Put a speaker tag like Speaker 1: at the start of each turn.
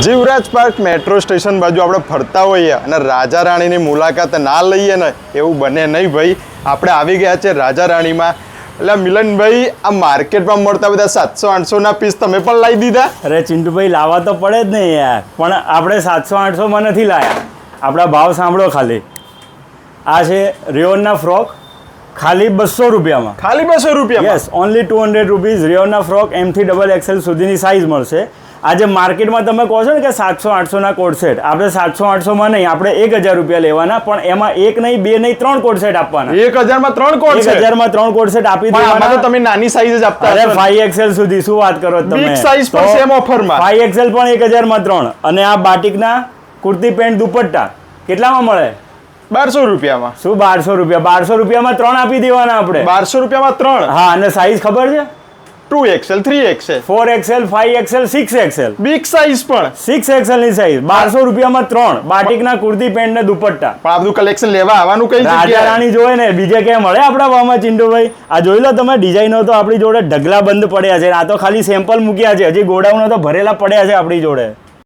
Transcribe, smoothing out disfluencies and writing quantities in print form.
Speaker 1: Jivraj park metro station બાજુ આપણે ફરતા હોઈએ અને રાજા રાણીની મુલાકાત ના લઈએ ને એવું બને નહીં ભાઈ. આપણે આવી ગયા છે રાજા રાણીમાં. એટલે મિલનભાઈ, આ માર્કેટમાં મળતા બધા 700-800 પીસ તમે પણ લાવી દીધા?
Speaker 2: અરે ચિંટુભાઈ, લાવવા તો પડે જ નહીં યાર, પણ આપણે 700-800 માં નથી લાયા. આપણા ભાવ સાંભળો ખાલી. આ છે રેયોનના ફ્રોક, ખાલી 200 રૂપિયામાં.
Speaker 1: ખાલી 200 રૂપિયા?
Speaker 2: Yes, only 200 rupees. રેયોનના ફ્રોક M થી XXL સુધીની સાઇઝ મળશે. આજે માર્કેટમાં તમે કહો છો ને કે 700-800 ના કોટ સેટ, આપણે 700-800 માં નહીં, આપણે 1000 રૂપિયા લેવાના, પણ એમાં એક નહીં, બે નહીં, 3 કોટ સેટ આપવાના.
Speaker 1: 1000 માં 3 કોટ સેટ?
Speaker 2: 1000 માં 3 કોટ સેટ આપી દેવાના.
Speaker 1: તો તમે નાની સાઈઝ જ આપતા
Speaker 2: અરે 5XL સુધી શું વાત કરો તમે?
Speaker 1: બિગ સાઈઝ પણ સેમ ઓફરમાં.
Speaker 2: 5XL પણ 1000 માં 3. અને આ બાટિકના કુર્તી પેન્ટ દુપટ્ટા કેટલામાં મળે?
Speaker 1: 1200 રૂપિયામાં.
Speaker 2: શું 1200 રૂપિયા? 1200 રૂપિયામાં 3 આપી દેવાના આપણે.
Speaker 1: 1200 રૂપિયામાં 3? હા.
Speaker 2: અને સાઈઝ ખબર છે?
Speaker 1: 2XL, 3XL,
Speaker 2: 4XL, 5XL, 6XL.
Speaker 1: Big size પણ
Speaker 2: 6XL ની સાઈઝ. 1200 રૂપિયામાં 3 બાટિકના કુર્તી પેન્ટ ને દુપટ્ટા.
Speaker 1: પણ આ બધું કલેક્શન લેવા આવવાનું કઈ જગ્યાએ?
Speaker 2: રાજા રાણી જોવે ને બીજે ક્યાં મળે આપણા ભાવમાં ચિંટુભાઈ? આ જોઈ લો તમે, ડિઝાઇનો તો આપણી જોડે ઢગલા બંધ પડ્યા છે. આ તો ખાલી સેમ્પલ મૂક્યા છે, હજી ગોડાઉનો તો ભરેલા પડ્યા છે આપણી જોડે.